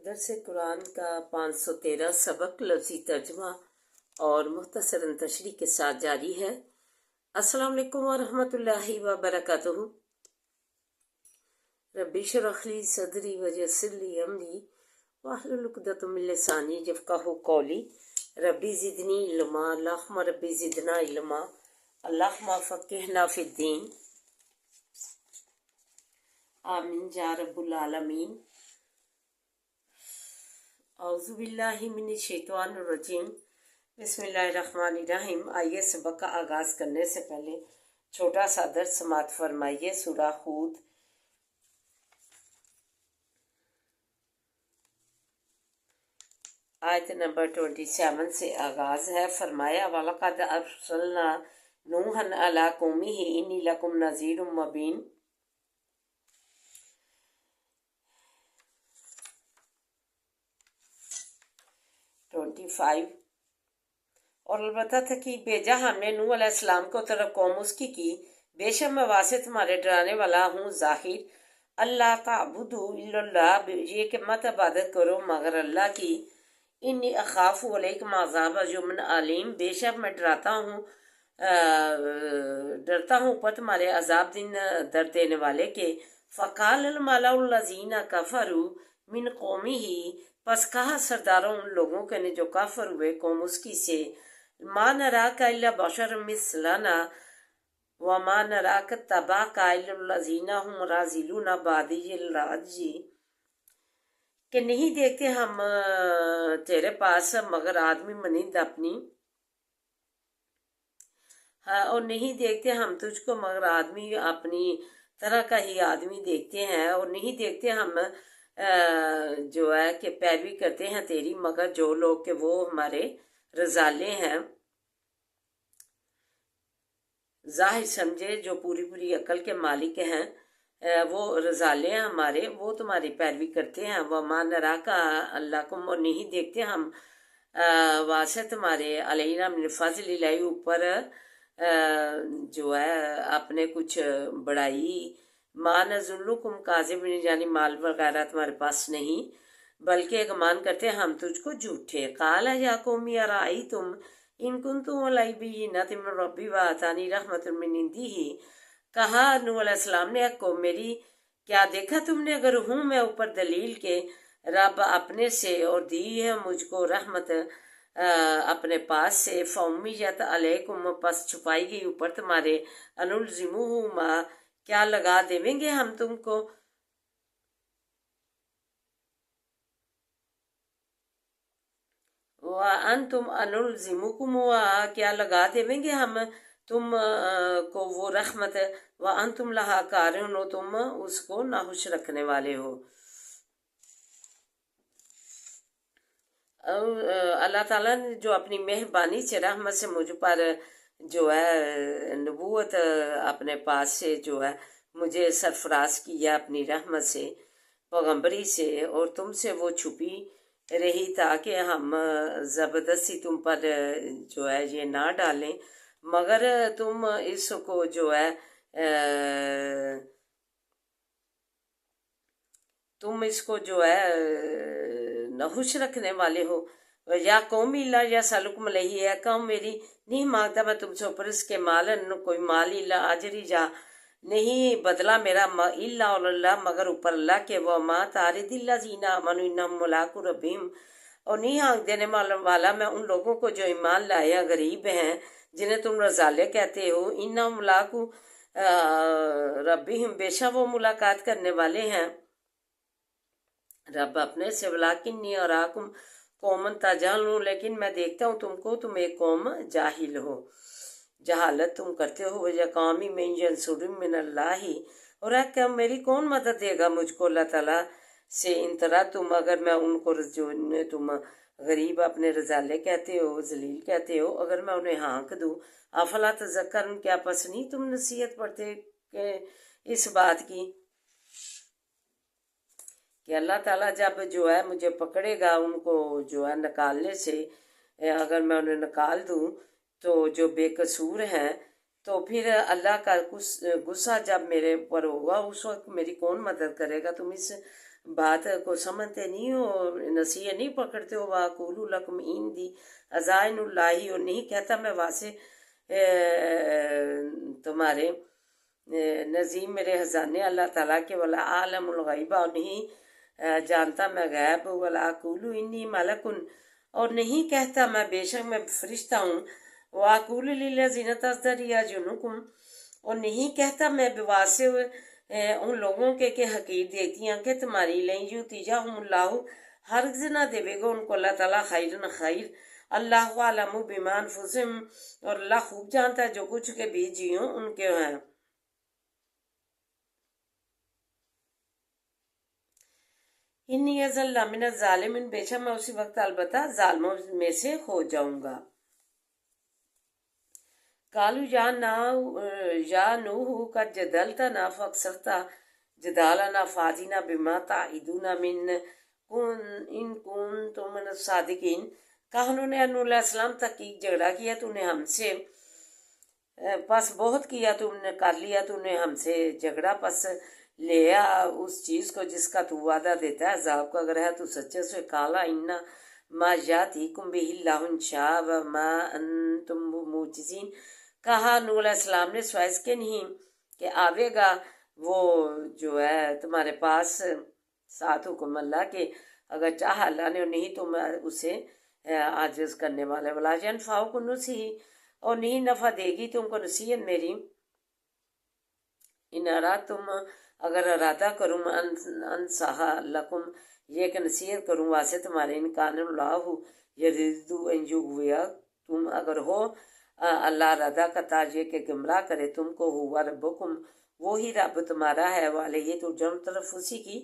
درس قرآن کا 513 سبق لفظی ترجمہ اور مختصراً تشریح کے ساتھ جاری ہے۔ السلام علیکم ورحمۃ اللہ وبرکاتہ۔ ربی اشرح لی صدری ویسر لی امری واحلل عقدۃ من لسانی یفقہوا قولی۔ ربی زدنی علما، اللہم ربی زدنا علما، اللہم فقہنا فی الدین، آمین یا رب العالمین۔ اعوذ باللہ من الشیطان الرجیم، بسم اللہ الرحمن الرحیم۔ آئیے سبق کا آغاز کرنے سے پہلے چھوٹا سا درس سماعت فرمائیے۔ سورہ ہود آیت نمبر 27 سے آغاز ہے۔ فرمایا وَلَقَدْ أَرْسَلْنَا نُوحًا إِلَىٰ قَوْمِهِ إِنِّي لَكُمْ نَذِيرٌ مُّبِينٌ۔ 25 اور البتہ تحقیق بھیجا ہم نے نوح علیہ السلام کو طرف قوم اس کی بے شک میں واسطے تمہارے ڈرانے والا ہوں ظاہر، اللہ تعبدوا الا اللہ، یہ کہ مت عبادت کرو مگر اللہ کی، انی اخاف علیکم عذاب یوم علیم، بے شک میں ڈرتا ہوں اوپر تمہارے عذاب دن درد دینے والے کے۔ فقال الملأ الذین کفروا من قومہ، پس کہا سرداروں ان لوگوں کے نے جو کافر ہوئے قوم اس کی سے، ما نراک الا بشر مثلنا وما نراک اتبعک الا الذین هم راذلون بادی الرأی، کہ نہیں دیکھتے ہم تیرے پاس مگر آدمی مانند اپنی، اور نہیں دیکھتے ہم تجھ کو مگر آدمی اپنی طرح کا ہی آدمی دیکھتے ہیں، اور نہیں دیکھتے ہم جو ہے کہ پیروی کرتے ہیں تیری مگر جو لوگ کہ وہ ہمارے رضالے ہیں، ظاہر سمجھے جو پوری عقل کے مالک ہیں، وہ رضالے ہیں ہمارے، وہ تمہاری پیروی کرتے ہیں۔ وَمَا نَرَاكَ اللَّكُمْ، اور نہیں دیکھتے ہم واسطے تمہارے علینا من فضل اللہ اوپر جو ہے اپنے کچھ بڑائی، ما نظنکم کاذبین، یعنی مال وغیرہ تمہارے پاس نہیں بلکہ گمان کرتے ہم تجھ کو جھوٹے۔ قال یا قوم ارأیتم ان کنتم علی بینۃ من ربی وآتانی رحمۃ من عندہ، کہا نوح علیہ السلام نے قوم میری، کیا دیکھا تم نے اگر ہوں میں اوپر دلیل کے رب اپنے سے اور دی ہے مجھ کو رحمت اپنے پاس سے، فَأُمِّيَّتْ عَلَيْكُمْ، پس چھپائی گئی اوپر تمہارے، أَنُلْزِمُوهُمَا، کیا لگا دیں گے ہم تم کو، وَأَنْتُمْ أَنُلْزِمُكُمُوهَا، کیا لگا دیں گے ہم تم کو وہ رحمت، وَأَنْتُمْ لَهَا كَارِهُونَ، تم اس کو ناخوش رکھنے والے ہو۔ اللہ تعالیٰ نے جو اپنی مہربانی سے رحمت سے مجھ پر جو ہے نبوت اپنے پاس سے جو ہے مجھے سرفراز کیا اپنی رحمت سے، پیغمبری سے، اور تم سے وہ چھپی رہی تاکہ ہم زبردستی تم پر جو ہے یہ نہ ڈالیں، مگر تم اس کو جو ہے ناخوش رکھنے والے ہو۔ یا قومی لا یسألکم علیہ، ہے قوم میری نہیں مانگتا میں تم سے اوپر اس کے مالن کوئی مال، الا اجری، جا نہیں بدلہ میرا، الا اللہ مگر اوپر اللہ کے، وما طارد الذین آمنوا انہم ملاقو ربہم، اور نہیں ہانک دینے والا میں ان لوگوں کو جو ایمان لائے غریب ہیں جنہیں تم رضالے کہتے ہو، انہم ملاقو ربہم، بے شک وہ ملاقات کرنے والے ہیں رب اپنے سے، ولیکنی اراکم قوما تجہلون، لیکن میں دیکھتا ہوں تم کو تم ایک قوم جاہل ہو، جہالت تم کرتے ہو۔ یا قومی من ینصرنی من اللہ، اور ہے کہ میری کون مدد دے گا مجھ کو اللہ تعالیٰ سے، ان طرح تم اگر میں ان کو جو تم غریب اپنے رضالے کہتے ہو، ذلیل کہتے ہو، اگر میں انہیں ہانک دوں، افلا تذکرون، کیا پس نہیں تم نصیحت پڑھتے کہ اس بات کی کہ اللہ تعالیٰ جب جو ہے مجھے پکڑے گا ان کو جو ہے نکالنے سے، اگر میں انہیں نکال دوں تو جو بے قصور ہیں، تو پھر اللہ کا غصہ جب میرے اوپر ہوگا اس وقت میری کون مدد کرے گا، تم اس بات کو سمجھتے نہیں ہو، نصیحت نہیں پکڑتے ہو. وَأَقُولُ لَكُمْ عِندِي خَزَائِنُ اللَّهِ، اور نہیں کہتا میں واسطے تمہارے نظیم میرے خزانے اللہ تعالیٰ کے. وَلَا أَعْلَمُ الْغَيْبَ، اور نہیں جانتا میں غیب. وَلَا أَقُولُ إِنِّي مَلَكٌ، اور نہیں کہتا میں بے شک میں فرشتہ ہوں. وَأَقُولُ لِلَّذِينَ تَزْدَرِي أَعْيُنُكُمْ، اور نہیں کہتا میں بواسطے ان لوگوں کے کہ حقیر دیکھتی ہیں کہ تمہاری لیں یؤتیہم اللہ، ہرگز نہ دے گا ان کو اللہ تعالیٰ خیرن خیر. اللہ عالم بما انفسہم، اور اللہ خوب جانتا ہے جو کچھ کے بھی جیوں ان کے ہیں. انی اذل من الظالمین، بے شک میں اسی وقت البتہ ظالموں میں سے ہو جاؤں گا. قالوا یا نوح قد جدلتنا فاکثرت جدالنا فاتنا بما تعدنا ان کنتم من الصادقین. کہا انہوں نے نوح علیہ السلام تحقیق جھگڑا کیا تو نے ہم سے، پس بہت کیا تم نے، کر لیا تو نے ہم سے جھگڑا، پس لیا اس چیز کو جس کا تو وعدہ دیتا ہے عذاب کو اگر ہے تو سچے سے. کالا انا ما یاتیکم بہ اللہ ان شاء وما انتم معجزین. کہا نوح علیہ السلام نے سوائے اس کے نہیں کہ آوے گا وہ جو ہے تمہارے پاس ساتھ حکم اللہ کے، اگر چاہا اللہ نے، اور نہیں تم اسے عاجز کرنے والے. ولا ینفعکم نصیحتی، اور نہیں نفع دے گی تم کو نصیحت میری. ان تم اگر ارادہ کروں انصح لکم، یہ کہ نصیحت کروں واسطے تمہارے. ان کان اللہ یرید ان یغویکم، اگر ہو اللہ ارادہ کرتا یہ کہ گمراہ کرے تم کو. ہوا ربکم، وہی رب تمہارا ہے. وعلیہ ترجعون، طرف اسی کی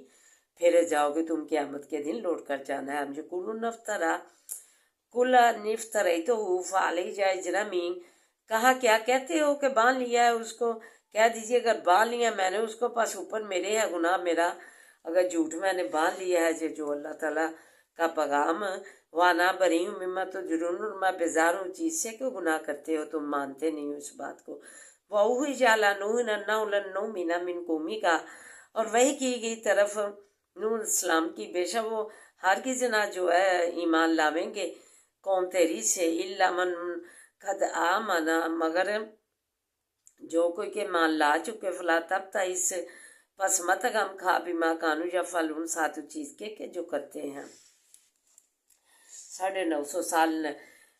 پھیرے جاؤ گے تم قیامت کے دن لوٹ کر جانا ہے. مجھے کل نفتریتہ فعلیہ اجرمی، کہا کیا کہتے ہو کہ باندھ لیا ہے اس کو، کہہ دیجئے اگر باندھ لیا میں نے اس کو پس اوپر میرے ہے گناہ میرا، اگر جھوٹ میں نے باندھ لیا ہے جو اللہ تعالیٰ کا پیغام. وانا بری ہوں مما تجرون، میں بیزار ہوں چیز سے کہ گناہ کرتے ہو تم مانتے نہیں ہو اس بات کو. وَأُوحِیَ إِلَىٰ نُوحٍ أَنَّهُ لَن نُؤْمِنَ مِن قَوْمِکَ، اور وحی کی گئی طرف نوح علیہ السلام کی بے شک وہ ہرگز نہ جو ہے ایمان لاویں گے قوم تیری سے. إِلَّا مَن قَدْ آمَنَ، مگر جو کوئی کہ مان لا چکے. فلا تبتئس، پس مت غم کھا بما کانوا یفعلون، ساتھ چیز کے کہ جو کرتے ہیں. 950 سال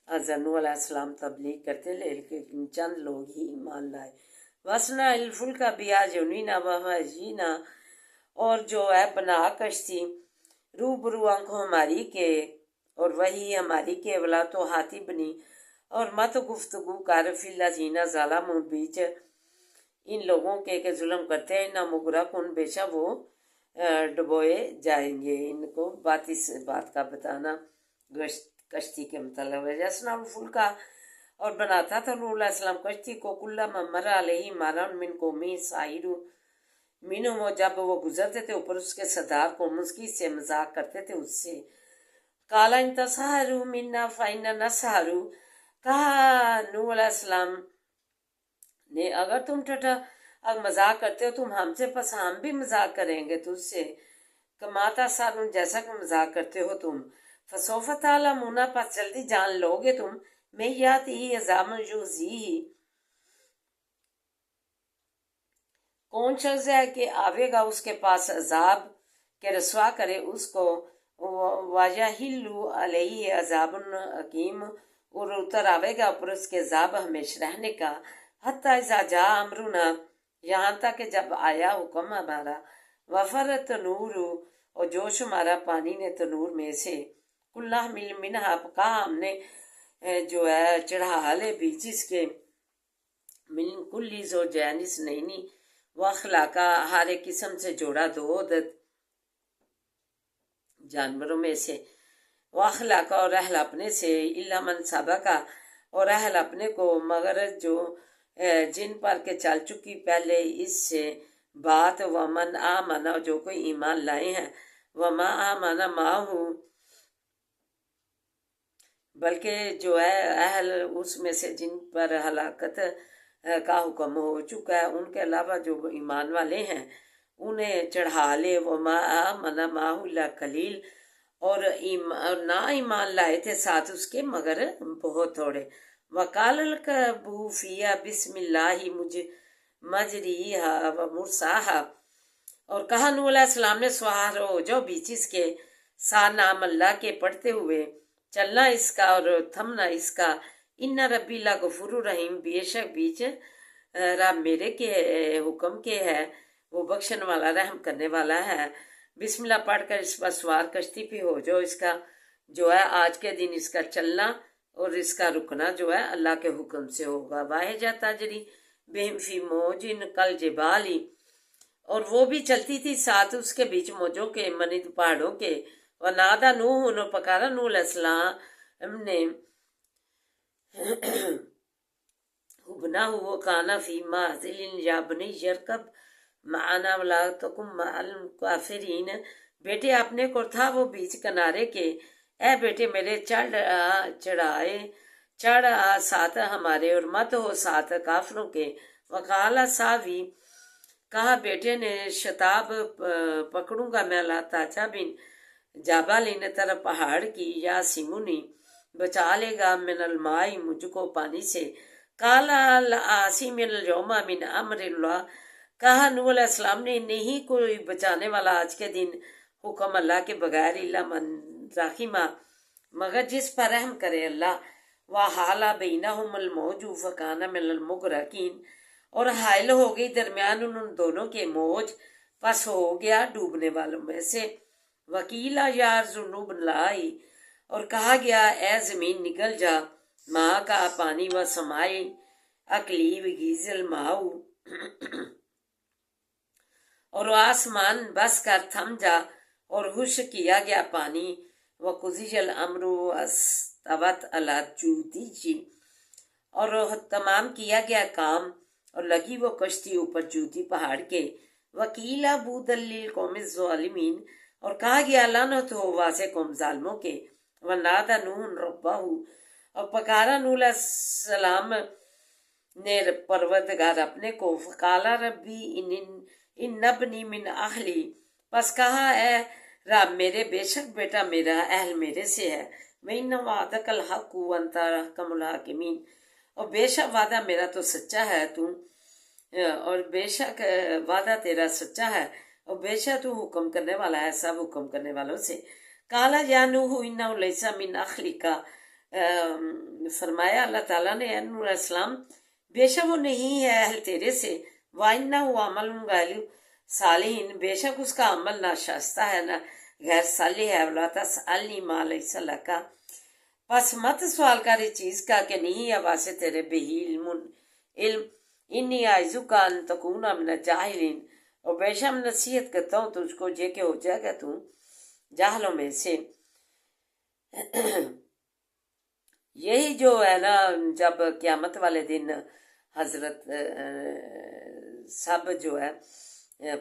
حضرت نوح علیہ السلام تبلیغ کرتے لیکن چند لوگ ہی ایمان لائے. وَاصْنَعِ الْفُلْكَ بِأَعْيُنِنَا وَوَحْيِنَا، اور جو ہے بنا کشتی روبرو آنکھوں ہماری کے اور وہی ہماری کے. ولا تو ہاتھی بنی، اور مت گفتگو کر فی الذین ظلموا، بیچ ان لوگوں کے کہ ظلم کرتے ہیں. نہ مغرقون، بے شک وہ ڈبوئے جائیں گے. ان کو بات اس بات کا بتانا کشتی کے متعلق ہے. یصنع الفلک، اور بناتا تھا نوح علیہ السلام کشتی کو. کلما مر علیہ ملأ من قومہ سخروا منہ، جب وہ گزرتے تھے اوپر اس کے سردار قوم اس کی سے مذاق کرتے تھے اس سے. قال ان تسخروا منا فإنا نسخر، کہا نوح علیہ السلام نے اگر تم ٹھٹھا مذاق کرتے ہو تم ہم سے، پس ہم بھی مذاق کریں گے تجھ سے. کما تسخرون، جیسا کہ مذاق کرتے ہو تم. فسوف تعلمون، پس جلدی جان لو گے تم. من یأتیہ عذاب یخزیہ، کون شخص ہے کہ آوے گا اس کے پاس عذاب کہ رسوا کرے اس کو. وَيَحِلُّ عَلَيْهِ عَذَابٌ عَقِيمٌ، اور اتر آوے گا اوپر اس کے عذاب ہمیشہ رہنے کا. حتیٰ اذا جاء امرنا، یہاں تک کہ جب آیا حکم ہمارا. وَفَرَّتِ التَّنُورُ، اور جوش ہمارا پانی نے تنور میں سے. قُلْ نَحْمِلُ مِنْهَا، کہا ہم نے جو ہے چڑھا لے بیچ اس کے. من کل زوجین اثنین، وخلقا، ہر ایک قسم سے جوڑا دو جانوروں میں سے. وخلقا، اور اہل اپنے سے. الا من سبقا، اور اہل اپنے کو مگر جو جن پر کے چل چکی پہلے اس سے بات. ومن آمن، جو کوئی ایمان لائے ہیں. وما آمن معه، بلکہ جو ہے اہل اس میں سے جن پر ہلاکت کا حکم ہو چکا ہے ان کے علاوہ جو ایمان والے ہیں. انہیں چڑھا لے، وما آمن معہ الا قلیل، اور نہ ایمان لائے تھے ساتھ اس کے مگر بہت تھوڑے۔ وقال ارکبوا فیہا بسم اللہ مجریہا ومرساہا، اور کہا نوح علیہ السلام نے سوار ہو جاؤ بیچ اس کے، ساتھ نام اللہ کے پڑھتے ہوئے چلنا اس کا اور تھمنا اس کا، ان ربی لغفور رحیم، بے شک بیچ رب میرے کے حکم کے ہے، وہ بخشن والا رحم کرنے والا ہے۔ بسم اللہ پڑھ کر اس پر سوار کشتی پہ ہو جاؤ، اس کا جو ہے آج کے دن اس کا چلنا اور اس کا رکنا جو ہے اللہ کے حکم سے ہوگا۔ واحد تجری بہم فی موجن کل جبالی، اور وہ بھی چلتی تھی ساتھ اس کے بیچ موجوں کے، منت پہاڑوں کے۔ ونادى نوح، اور پکارا نوح علیہ السلام نے ابنہ وہ کانا فی معزل یا بنی یرکب معنا ولا تکن مع الکافرین، بیٹے اپنے کو تھا وہ بیچ کنارے کے، اے بیٹے میرے چڑھ ساتھ ہمارے اور مت ہو ساتھ کافروں کے۔ وقال ساوی، کہا بیٹے نے شتاب پکڑوں گا میں لا تاچا بن جابل ان طرف پہاڑ کی، یا سیمونی بچا لے گا من المائی مجھ کو پانی سے۔ کالا لآسی من اليوم من امر اللہ، کہا نوح علیہ السلام نے نہیں کوئی بچانے والا آج کے دن حکم اللہ کے بغیر، الا من رحمہ، مگر جس پر رحم کرے اللہ۔ وحال بینہم الموج فکان من المغرقین، اور حائل ہو گئی درمیان ان دونوں کے موج، پس ہو گیا ڈوبنے والوں میں سے۔ وکیلا یا ذنوب لائی، اور کہا گیا اے زمین نکل جا، ماں کا پانی و سمائی اکلی وگیزل ماؤ، اور آسمان بس کر تھم جا اور خشک کیا گیا پانی۔ وقضی الامر واستوت علی الجودی، اور تمام کیا گیا کام اور لگی وہ کشتی اوپر جودی پہاڑ کے۔ وکیلا بعدا للقوم الظالمین، اور کہا گیا لعنت ہو واضح قوم ظالموں کے۔ ونادى نوح ربہ، اور پکارا نوح علیہ السلام نے پروردگار اپنے کو۔ فقال ربی ان ابنی من اہلی، پس کہا اے رب میرے بے شک بیٹا میرا اہل میرے سے ہے۔ وَإِنَّ وَعْدَكَ الْحَقُّ وَأَنْتَ أَحْكَمُ الْحَاكِمِينَ، اور بے شک وعدہ میرا تو سچا ہے، اور بے شک وعدہ تیرا سچا ہے، اور بے شک تو حکم کرنے والا ہے سب حکم کرنے والوں سے۔ کالا یا نوح انہ لیس من اخلک، فرمایا اللہ تعالیٰ نے اے نوح علیہ السلام بے شک وہ نہیں ہے اہل تیرے سے۔ وَإِنَّهُ عَمَلٌ غَيْرُ صَالِحٍ، بے شک اس کا عمل ناشائستہ ہے، نہ غیر صالح ہے۔ وَلَا تَسْأَلْنِي مَا لَيْسَ لَكَ، پس مت سوال کر اس چیز کا کہ نہیں ہے واسطے تیرے بے علم۔ انی اعظک ان تکون من الجاہلین، اور بے شک نصیحت کرتا ہوں تجھ کو یہ کہ ہو جائے گا تو جاہلوں میں سے۔ یہی جو ہے نا، جب قیامت والے دن حضرت سب جو ہے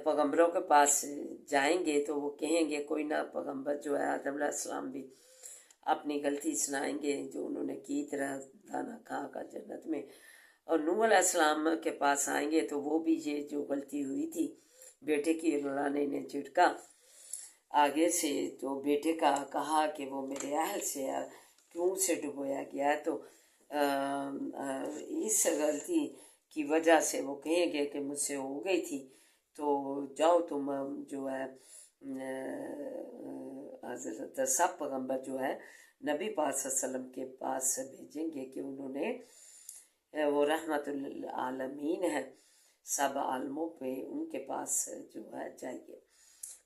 پیغمبروں کے پاس جائیں گے تو وہ کہیں گے، کوئی نہ پیغمبر جو ہے آدم علیہ السلام بھی اپنی غلطی سنائیں گے جو انہوں نے کی، طرح دانا کھا کا جنت میں، اور نوح علیہ السلام کے پاس آئیں گے تو وہ بھی یہ جو غلطی ہوئی تھی بیٹے کی، اللہ نے انہیں جھٹکا آگے سے، تو بیٹے کا کہا کہ وہ میرے اہل سے ہے، کیوں سے ڈبویا گیا ہے، تو اس غلطی کی وجہ سے وہ کہیں گے کہ مجھ سے ہو گئی تھی، تو جاؤ تم جو ہے حضرت سب پیغمبر جو ہے نبی پاک صلی اللہ علیہ وسلم کے پاس بھیجیں گے کہ انہوں نے وہ رحمت للعالمین ہے، سب عالموں پہ ان کے پاس جو ہے جائیے۔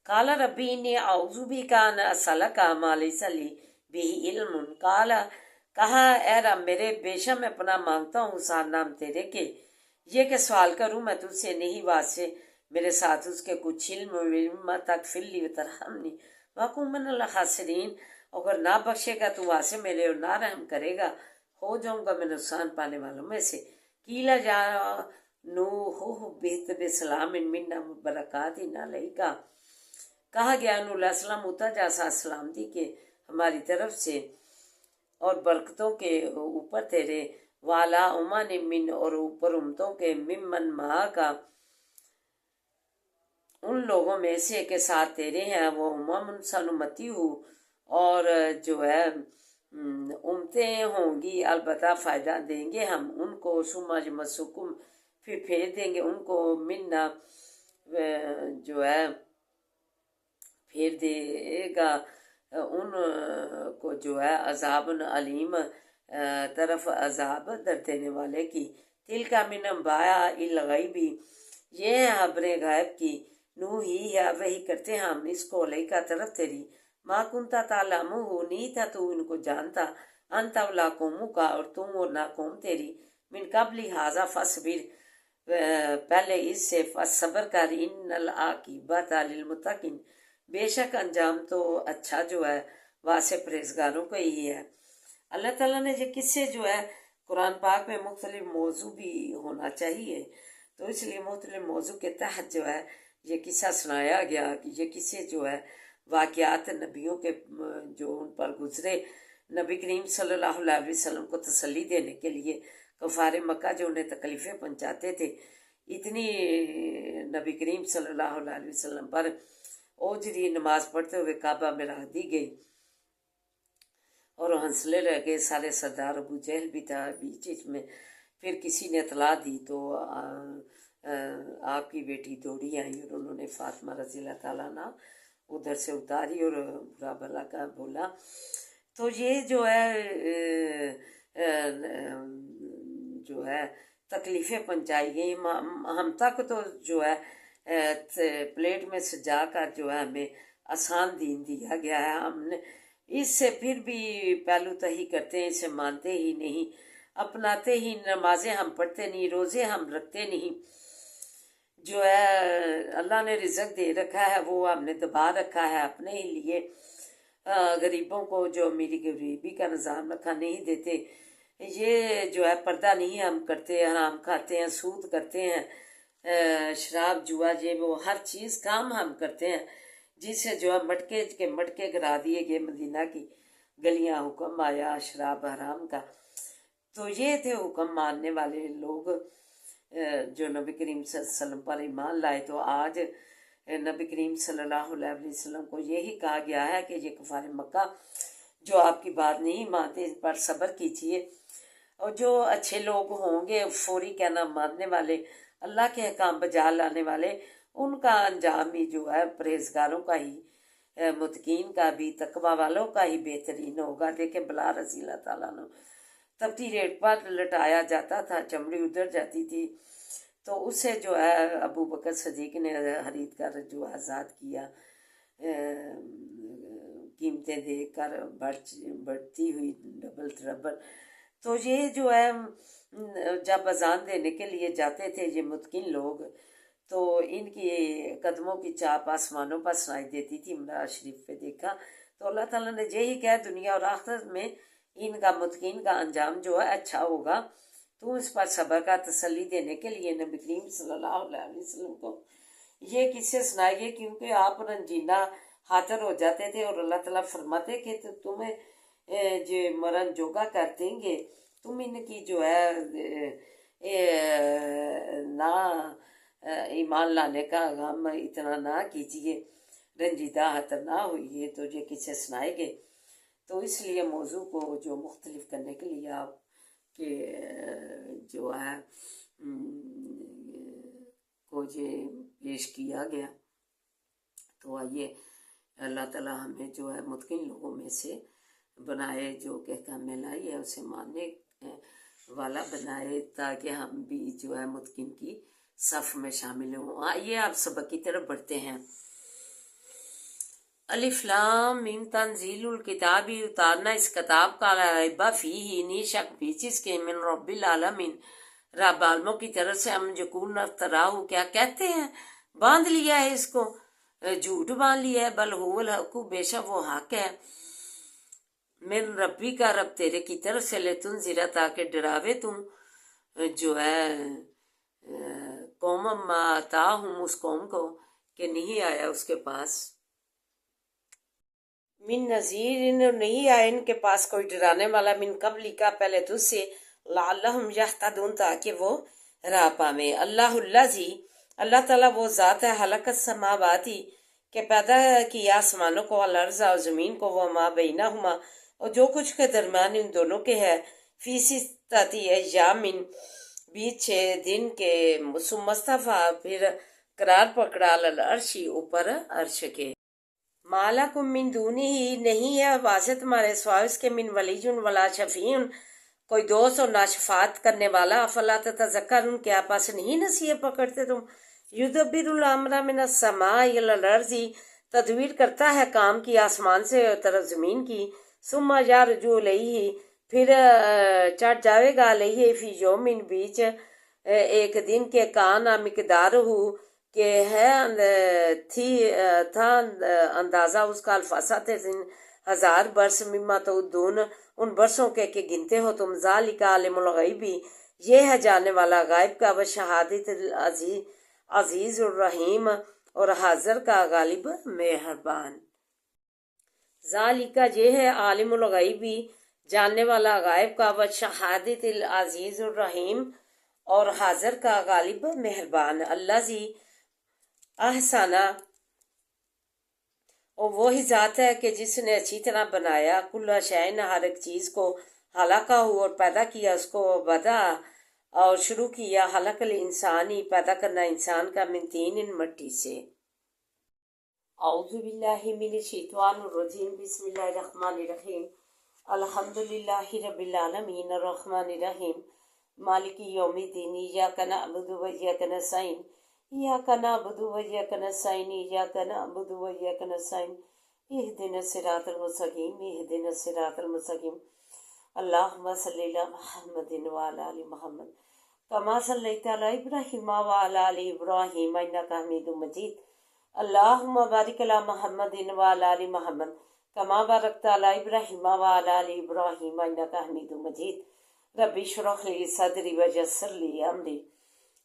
قال ربی انی اعوذ بک ان اسألک ما لیس لی بہ علم، کہا اے رب میرے بے شک میں پناہ مانگتا ہوں سار نام تیرے کے، یہ کہ سوال کروں میں تجھ سے نہیں واسطے میرے ساتھ اس کے کچھ علم تغفر لی وترحمنی واکن من الخاسرین، اگر نہ بخشے گا تو واسطے میرے اور نہ رحم کرے گا ہو جاؤں گا میں نقصان پانے والوں میں سے۔ کیلا جا نوح بہت بسلام منا برکات علیک، کہا گیا نوح علیہ السلام اتر جا ساتھ سلامتی کے ہماری طرف سے اور برکتوں کے اوپر تیرے، والا امن من، اور اوپر امتوں کے، ممن ماں کا ان لوگوں میں سے کے ساتھ تیرے ہیں وہ امم سنمتی ہو، اور جو ہے امتیں ہوں گی، البتہ فائدہ دیں گے ہم ان کو، ثم یمسکم پھر پھیر دیں گے ان کو، منا جو ہے پھیر دے گا ان کو جو ہے عذاب علیم طرف عذاب درد دینے والے کی، تل کا من انباء الغیبی یہ ہے خبریں غیب کی، نو ہی ہے وہی کرتے ہیں ہم اس کو علیہ کا طرف تیری، ما کنتا تعلمہ نہیں تھا تو ان کو جانتا، انت ولا قوموں کا اور تم اور نہ قوم تیری، من قبل ھذا فاصبر پہلے اس سے صبر کر، ان العاقبۃ للمتقین بے شک انجام تو اچھا جو ہے واسع پرہیزگاروں کا ہی ہے۔ اللہ تعالیٰ نے یہ قصے جو ہے قرآن پاک میں مختلف موضوع بھی ہونا چاہیے، تو اس لیے مختلف موضوع کے تحت جو ہے یہ قصہ سنایا گیا کہ یہ قصے جو ہے واقعات نبیوں کے جو ان پر گزرے، نبی کریم صلی اللہ علیہ وسلم کو تسلی دینے کے لیے کفار مکہ جو انہیں تکلیفیں پہنچاتے تھے، اتنی نبی کریم صلی اللہ علیہ وسلم پر اوجری نماز پڑھتے ہوئے کعبہ میں رکھ دی گئی، اور وہ ہنسلے رہ گئے، سارے سردار ابو جہل بھی تھا بیچ میں، پھر کسی نے اطلاع دی تو آپ کی بیٹی دوڑی آئی اور انہوں نے فاطمہ رضی اللہ تعالیٰ عنہ ادھر سے اتاری اور برا بھلا کا بولا، تو یہ جو ہے تکلیفیں پہنچائی گئی، ہم تک تو جو ہے پلیٹ میں سجا کر جو ہے ہمیں آسان دین دیا گیا ہے، ہم نے اس سے پھر بھی پہلو تہی کرتے ہیں، اسے مانتے ہی نہیں، اپناتے ہی، نمازیں ہم پڑھتے نہیں، روزے ہم رکھتے نہیں، جو ہے اللہ نے رزق دے رکھا ہے وہ ہم نے دبا رکھا ہے اپنے ہی لیے، غریبوں کو جو میری غریبی کا نظام رکھا نہیں دیتے، یہ جو ہے پردہ نہیں ہم کرتے، حرام کھاتے ہیں، سود کرتے ہیں، شراب جوا یہ وہ ہر چیز کام ہم کرتے ہیں، جس سے جو ہے مٹکے کے مٹکے کرا دیے گئے مدینہ کی گلیاں، حکم آیا شراب حرام کا، تو یہ تھے حکم ماننے والے لوگ جو نبی کریم صلی اللہ علیہ وسلم پر ایمان لائے، تو آج نبی کریم صلی اللہ علیہ وسلم کو یہی کہا گیا ہے کہ یہ کفار مکہ جو آپ کی بات نہیں مانتے ان پر صبر کیجیے، اور جو اچھے لوگ ہوں گے فوری کہنا ماننے والے، اللہ کے احکام بجا لانے والے، ان کا انجام ہی جو ہے پرہیزگاروں کا ہی، متقین کا بھی، تقوی والوں کا ہی بہترین ہوگا۔ دیکھیں بلال رضی اللہ تعالیٰ عنہ تپتی ریٹ پر لٹایا جاتا تھا، چمڑی ادھر جاتی تھی، تو اسے جو ہے ابو بکر صدیق نے خرید کر جو آزاد کیا، قیمتیں دے کر بڑھتی ہوئی ڈبل ٹربل، تو یہ جو ہے جب اذان دینے کے لیے جاتے تھے یہ متقین لوگ، تو ان کی قدموں کی چاپ آسمانوں پر سنائی دیتی تھی، معراج شریف پہ دیکھا، تو اللہ تعالیٰ نے یہی کہا دنیا اور آخرت میں ان کا متقین کا انجام جو ہے اچھا ہوگا، تو اس پر صبر کا تسلی دینے کے لیے نبی کریم صلی اللہ علیہ وسلم کو یہ قصے سنائے گئے، کیونکہ آپ رنجیدہ خاطر ہو جاتے تھے، اور اللہ تعالیٰ فرماتے کہ تمہیں جو مرن جوگا کر دیں گے، تم ان کی جو ہے نہ ایمان لانے کا غم اتنا نہ کیجیے، رنجیدہ خاطر نہ ہوئیے، تو یہ قصے سنائے گئے، تو اس لیے موضوع کو جو مختلف کرنے کے لیے آپ کے جو ہے کو یہ پیش کیا گیا، تو آئیے اللہ تعالیٰ ہمیں جو ہے متقین لوگوں میں سے بنائے، جو کہ ہمیں لائی ہے اسے ماننے والا بنائے، تاکہ ہم بھی جو ہے متقین کی صف میں شامل ہوں۔ آئیے آپ سبق کی طرف بڑھتے ہیں۔ الف لام میم تنزیل الکتاب، اتارنا اس کتاب کا، ریب فیہ نہیں شک بھی چیز کے، من رب العالمین رب عالموں کی طرف سے، ہم یقول افتراہ کیا کہتے ہیں باندھ لیا ہے اس کو، جھوٹ باندھ لیا ہے، بل هو الحق بے شک وہ حق ہے، من ربی کا رب تیرے کی طرف سے، لتنذر تاکہ ڈراوے تم جو ہے قوم ما آتاہم اس قوم کو کہ نہیں آیا اس کے پاس، من نذیر نہیں آیا ان کے پاس کوئی ڈرانے والا، من قبل کا پہلے تجھ سے، لعلہم یہتدون تاکہ وہ راہ پاویں، اللہ الذی اللہ تعالیٰ وہ ذات ہے حلقت سماواتی کہ پیدا کیا آسمانوں کو، الارض اور زمین کو، وہ ما بینہما اور جو کچھ کے درمیان ان دونوں کے ہے، فی ستتی ایام بیچ 6 دن کے، ثم استویٰ پھر قرار پکڑا علی العرش اوپر عرش کے۔ ما لکم من دونہ نہیں ہے واسطہ تمہارے سوا اس کے من ولی ولا شفیع کوئی دوست اور نہ شفاعت کرنے والا، افلا تتذکرون کیا پس نہیں نصیحت پکڑتے تم؟ یدبر الامر من السماء الی الارض تدبیر کرتا ہے کام کی آسمان سے طرف زمین کی، ثم یرجع الیہ پھر چڑھ جاوے گا علیہ فی یومن بیچ ایک دن کے، کانا مقدار ہو کہ ہے تھا اندازہ اس کا، الفاظات 1000 برس، مما تعدون ان برسوں کے کہ گنتے ہو تم، ذالک عالم الغیبی یہ ہے جاننے والا غائب کا، و شہادت العزیز عزیز الرحیم اور حاضر کا غالب مہربان۔ ذالک یہ ہے عالم الغیبی جاننے والا غائب کا، و شہادت العزیز الرحیم اور حاضر کا غالب مہربان۔ الذی احسنا اور وہی ذات ہے کہ جس نے اچھی طرح بنایا، کل شیء ہر ایک چیز کو، خلقہ اور پیدا کیا اس کو، بدا اور شروع کیا، خلق الانسانی پیدا کرنا انسان کا، من طین مٹی سے۔ اعوذ باللہ من الشیطان الرجیم، بسم اللہ الرحمن الرحیم، الحمد للہ رب العالمین الرحمن الرحیم مالک یوم الدین، ایاک نعبد و ایاک نستعین، ایاک نعبد و ایاک نستعین، ایاک نعبد و ایاک نستعین، اہدنا الصراط المستقیم، اہدنا الصراط المستقیم، اللہم صلی علی محمد وعلی آل محمد کما صلیت علی ابراہیم وعلی آل ابراہیم انک حمید مجید، اللہم بارک علی محمد وعلی آل محمد کما بارکت علی ابراہیم وعلی آل ابراہیم انک حمید مجید، ربی اشرح لی صدری ویسر لی امری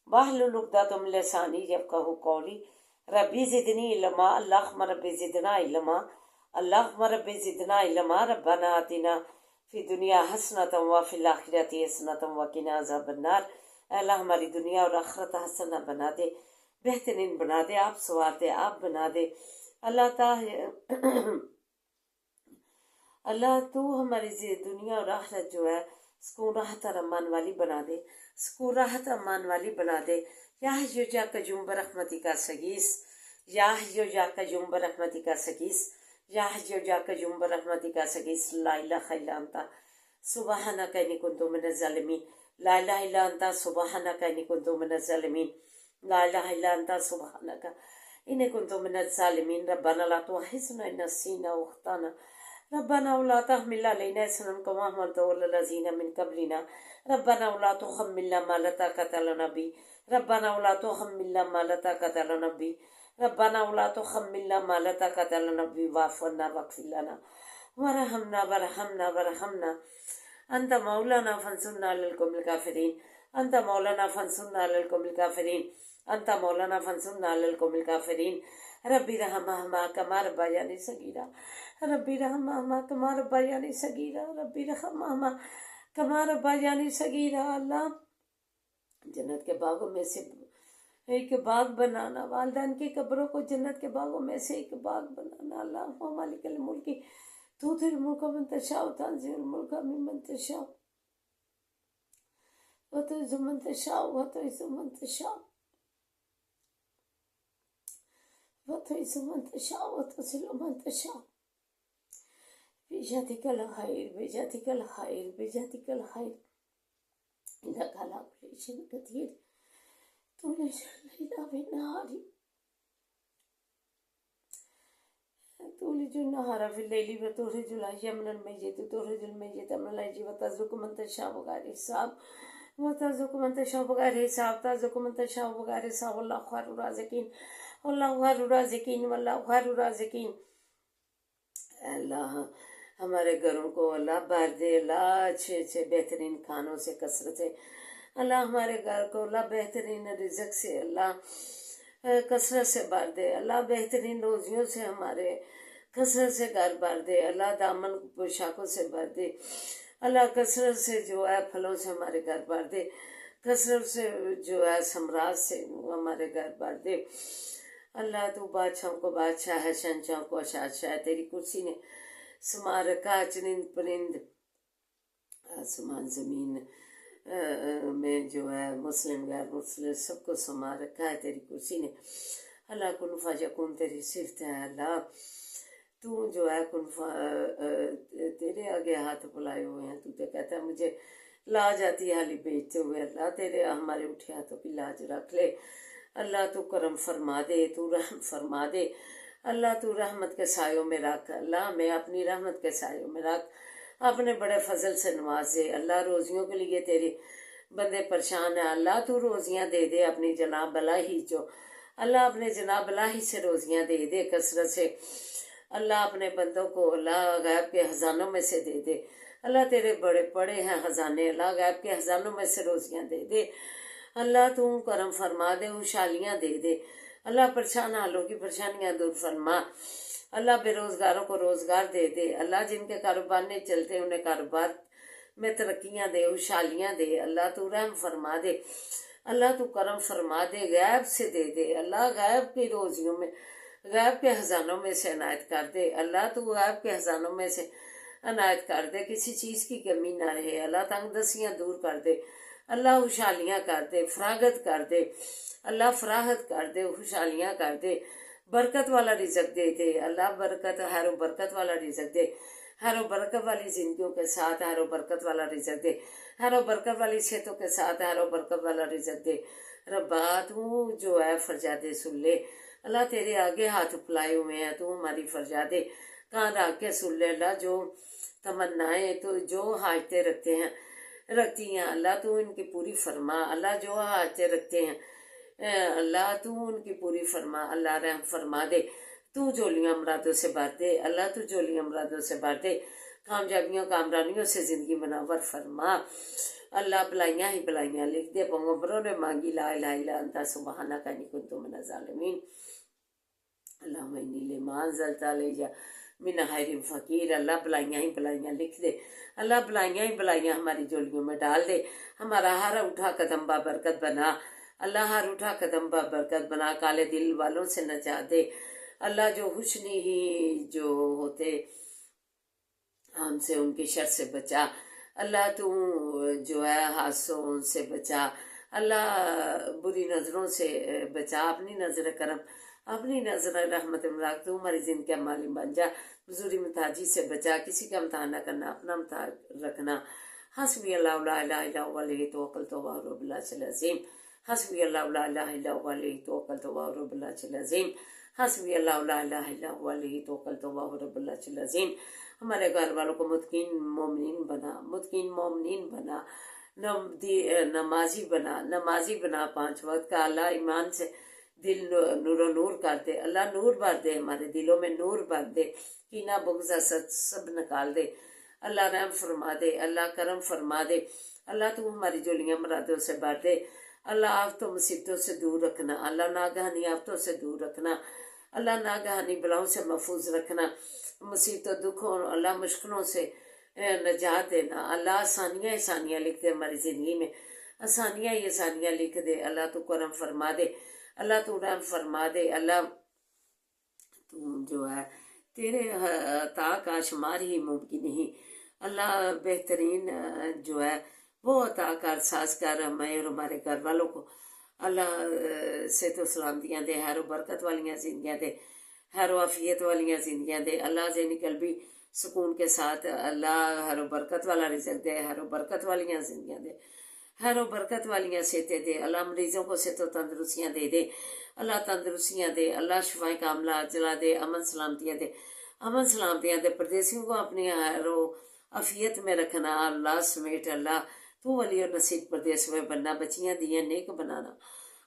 واحلل عقدۃ من لسانی یفقہوا قولی، ربی زدنی علما، اللہم ربی زدنا علما، اللہم ربی زدنا علما، ربنا آتنا فی دنیا حسنۃ وفی الآخرۃ حسنۃ وقنا عذاب النار۔ اے اللہ ہماری دنیا اور آخرت حسنہ بنا دے، بہترین بنا دے، آپ سوار دے، آپ بنا دے اللہ اللہ تو ہماری دنیا اور آخرت جو ہے سکون راحت اور امان والی بنا دے، سکون راحت امان والی بنا دے۔ یا حیو یا قیوم برحمتک استغیث، یا حیو یا قیوم برحمتک استغیث، یا حیو یا قیوم برحمتک استغیث، لا الہ الا انت سبحانک انی کنت من الظالمین، لا الہ الا انت سبحانک انی کنت من الظالمین، لا الہ الا انت سبحانک انی کنت من الظالمین، ربنا لا تؤاخذنا ان نسینا واخطانا، ربنا ولا تحمل علينا إصرا كما حملته على الذين من قبلنا، ربنا ولا تحملنا ما لا طاقة لنا به، ربنا ولا تحملنا ما لا طاقة لنا به، ربنا ولا تحملنا ما لا طاقة لنا به، واعف عنا واغفر لنا وارحمنا أنت مولانا فانصرنا على القوم الكافرين، أنت مولانا فانصرنا على القوم الكافرين، أنت مولانا فانصرنا على القوم الكافرين، ربی رحمہما کما ربیانی صغیرا، ربی رحمہما کما ربیانی صغیرا، ربی رحمہما کما ربیانی صغیرا۔ اللہ جنت کے باغوں میں سے ایک باغ بنانا، والدین کی قبروں کو جنت کے باغوں میں سے ایک باغ بنانا۔ اللہ مالک الملک تؤتی الملک من تشاء وتنزع الملک ممن تشاء وتعز من تشاء وتعز من تشاء وتعز من تشاء وتذل من تشاء، بيدك الخير بيدك الخير بيدك الخير، إنك على كل شيء قدير، تولج الليل في النهار، تولج النهار في الليل وتخرج الحي من الميت وتخرج الميت من الحي، وترزق من تشاء بغير حساب، وترزق من تشاء بغير حساب، ترزق من تشاء بغير حساب، والله خير الرازقين، واللہ خیر الرازقین، واللہ خیر الرازقین۔ اللہ ہمارے گھروں کو اللہ بھر دے، اللہ اچھے اچھے بہترین کھانوں سے، کثرت سے، اللہ ہمارے گھر کو اللہ بہترین رزق سے، اللہ کثرت سے بھر دے، اللہ بہترین روزیوں سے ہمارے کثرت سے گھر بھر دے، اللہ دامن پوشاکوں سے بھر دے، اللہ کثرت سے جو ہے پھلوں سے ہمارے گھر بھر دے، کثرت سے جو ہے ثمرات سے ہمارے گھر بھر دے اللہ تو بادشاہوں کو بادشاہ ہے، شہنشاہوں کو شہنشاہ ہے، تیری کرسی نے سما رکھا چرند پرند آسمان زمین میں جو ہے مسلم غیر مسلم سب کو سما رکھا ہے تیری کرسی نے۔ اللہ کن فیکون تیری صفت ہے اللہ، تو جو ہے تیرے آگے ہاتھ پھیلائے ہوئے ہیں، تو کہتا ہے مجھے لاج آتی ہے حالی بیچتے ہوئے، اللہ تیرے ہمارے اٹھے ہاتھوں کی لاج رکھ لے، اللہ تو کرم فرما دے، تو رحم فرما دے، اللہ تو رحمت کے سایوں میں رکھ، اللہ ہمیں اپنی رحمت کے سایوں میں رکھ، اپنے بڑے فضل سے نوازے، اللہ روزیوں کے لیے تیرے بندے پریشان ہیں، اللہ تو روزیاں دے دے اپنی جناب بلا ہی جو، اللہ اپنے جناب بلا ہی سے روزیاں دے دے کثرت سے، اللہ اپنے بندوں کو اللہ غیب کے خزانوں میں سے دے دے، اللہ تیرے بڑے بڑے ہیں خزانے، اللہ غیب کے خزانوں میں سے روزیاں دے دے، اللہ تو کرم فرما دے، خوشحالیاں دے دے، اللہ پریشان حالوں کی پریشانیاں دور فرما، اللہ بے روزگاروں کو روزگار دے دے، اللہ جن کے کاروبار نہیں چلتے انہیں کاروبار میں ترقیاں دے، خوشحالیاں دے، اللہ تو رحم فرما دے، اللہ تو کرم فرما دے، غیب سے دے دے، اللہ غیب کی روزیوں میں غیب کے خزانوں میں سے عنایت کر دے، اللہ تو غیب کے خزانوں میں سے عنایت کر دے، کسی چیز کی کمی نہ رہے، اللہ تنگ دستیاں دور کر دے، اللہ خوشحالیاں کر دے، فراغت کر دے، اللہ فراغت کر دے، خوشحالیاں کر دے، برکت والا رزق دے دے، اللہ برکت خیر و برکت والا رزق دے، خیر و برکت والی زندگیوں کے ساتھ خیر و برکت والا رزق دے، خیر و برکت والی صحتوں کے ساتھ خیر و برکت والا رزق دے، ربا تو جو ہے فرجادے سن لے، اللہ تیرے آگے ہاتھ پھیلائے ہوئے ہیں، تو ہماری فرجادے کان رکھ کے سن لے، اللہ جو تمنائیں تو جو حاجتیں رکھتی ہیں اللہ تو ان کی پوری فرما، اللہ جو حاجتیں رکھتے ہیں اللہ تو ان کی پوری فرما، اللہ رحم فرما دے، تو جولیاں مرادوں سے بھر دے، اللہ تو جولیاں مرادوں سے بھر دے، کامیابیوں کامرانیوں سے زندگی منور فرما، اللہ بلائیاں ہی بلائیاں لکھ دے، پیغمبروں نے مانگی لا الہ الا انت سبحانک انی کنت من الظالمین، اللہم انی لما انزلت علی من خیر فقیر، اللہ بلائیاں ہی بلائیاں لکھ دے، اللہ بلائیاں ہی بلائیاں ہماری جولیوں میں ڈال دے، ہمارا ہر اٹھا قدم بابرکت بنا، اللہ ہر اٹھا قدم بابرکت بنا، کالے دل والوں سے نجات دے، اللہ جو خوشنی ہی جو ہوتے ہم سے ان کی شر سے بچا، اللہ تو جو ہے حادثوں سے بچا، اللہ بری نظروں سے بچا، اپنی نظر کرم اپنی نظر رحمت مراک تو ہماری زندگی کا مالی بن جا، بزوری محتاجی سے بچا، کسی کا امتحان نہ کرنا، اپنا امتحان رکھنا، حسبی اللہ لا الہ الا هو علیہ توکلت وهو رب العرش العظیم، حسبی اللہ لا الہ الا هو علیہ توکلت وهو رب العرش العظیم، حسبی اللہ لا الہ الا هو علیہ توکلت وهو رب العرش العظیم، ہمارے گھر والوں کو متقین مومنین بنا، نمازی بنا 5 وقت کا، اللہ ایمان سے دل نور و نور کر دے، اللہ نور بھر دے، ہمارے دلوں میں نور بھر دے، کینہ بغض حسد سب نکال دے، اللہ رحم فرما دے، اللہ کرم فرما دے، اللہ تو ہماری جولیاں مرادوں سے بھر دے، اللہ آفتوں مصیبتوں سے دور رکھنا، اللہ ناگہانی آفتوں سے دور رکھنا، اللہ ناگہانی بلاؤں سے محفوظ رکھنا، مصیبتوں دکھوں اللہ مشکلوں سے نجات دینا، اللہ آسانیاں لکھ دے ہماری زندگی میں، آسانیاں لکھ دے، اللہ تو کرم فرما دے، اللہ تو رحم فرما دے، اللہ تو جو ہے تیرے عطا کا شمار ہی ممکن نہیں، اللہ بہترین جو ہے وہ عطا کر ساز کر ہمیں اور ہمارے گھر والوں کو، اللہ صحت و سلامتیاں دے، خیر و برکت والیاں زندگیاں دے، خیر و عافیت والیاں زندگیاں دے، اللہ ذہنی قلبی سکون کے ساتھ اللہ خیر و برکت والا رزق دے، خیر و برکت والیاں زندگیاں دے، خیر و برکت والیاں صحتیں دے، اللہ مریضوں کو صحت و تندرستیاں دے دے، اللہ تندرستیاں دے، اللہ شفائیں کاملہ عاجلہ دے، امن سلامتیاں دے، پردیسیوں کو اپنی خیر و عافیت میں رکھنا، اللہ سمیٹ، اللہ تو ولی اور نصیب پردیس میں بننا، بچیاں دیاں نیک بنانا،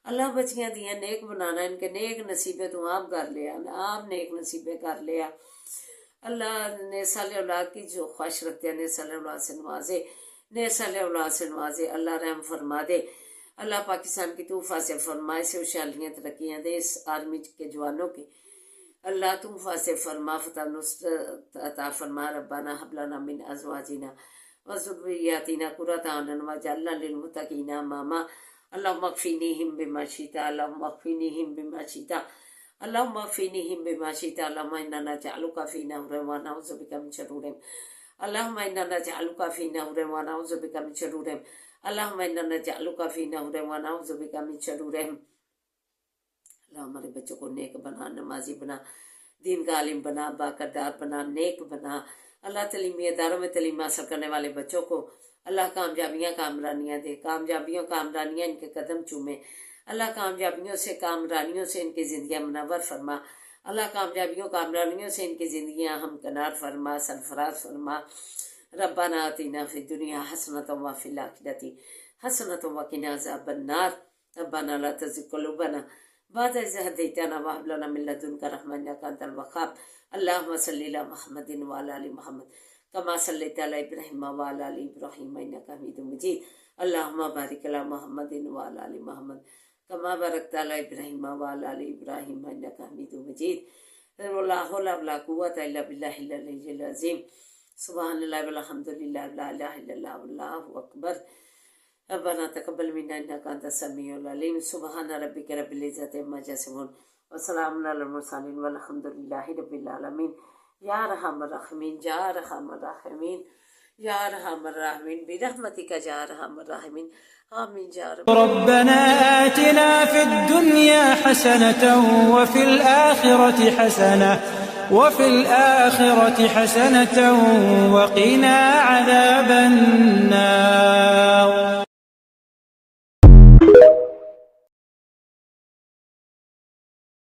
اللہ بچیاں دیاں نیک بنانا، ان کے نیک نصیبیں تو آپ کر لیا، آپ نیک نصیبیں کر لیا، اللہ نے سال اولاد کی جو خواہش رکھتے ہیں نے سال اولاد سے نوازے، اللہ رحم فرما دے، اللہ پاکستان کی تو حفاظت فرمائے سے خوشحالیاں ترقیاں دے، اس آرمی کے جوانوں کی اللہ تو حفاظت فرما، فتح نصرت عطا فرما، ربنا حب لنا من ازواجنا وذرياتنا قرة أعين واجعلنا للمتقين إماما اللهم اكفنيهم بما شئت اللهم اكفنيهم بما شئت اللهم اكفنيهم بما شئت اللهم إنا نجعلك في نحورهم ونعوذ بك من شرورهم اللهم إنا نجعلك في نحورهم ونعوذ بك من شرورهم اللهم إنا نجعلك في نحورهم ونعوذ بك من شرورهم اللہ ہمارے بچوں کو نیک بنا، نمازی بنا، دین کا عالم بنا، باقدار بنا، نیک بنا۔ اللہ تعلیمی اداروں میں تعلیم حاصل کرنے والے بچوں کو اللہ کامیابیاں کامرانیاں دے، کامیابیوں کامرانیاں ان کے قدم چومے۔ اللہ کامیابیوں سے کامرانیوں سے ان کی زندگیاں منور فرما۔ اللہ کامیابیوں کامرانیوں سے ان کی زندگیاں ہمکنار فرما، سرفراز فرما۔ ربنا آتنا فی الدنیا حسنۃ وفی الآخرۃ حسنۃ وقنا عذاب النار ربنا لا تزغ قلوبنا بعد إذ هديتنا وهب لنا من لدنك رحمة إنك أنت الوهاب اللهم صل على محمد وعلى آل محمد كما صليت على إبراهيم وعلى آل إبراهيم إنك حميد مجيد اللهم بارك على محمد وعلى آل محمد كما باركت على إبراهيم وعلى آل إبراهيم إنك حميد مجيد ولا حول ولا قوة إلا بالله العلي العظيم سبحان الله والحمد لله ولا إله إلا الله والله أكبر ربنا تقبل منا انك انت السميع العليم سبحان ربك رب العزة عما يصفون وسلام على المرسلين والحمد لله رب العالمين يا ارحم الراحمين يا ارحم الراحمين يا ارحم الراحمين برحمتك يا ارحم الراحمين آمين يا رب ربنا آتنا في الدنيا حسنة وفي الآخرة حسنة وقنا عذاب النار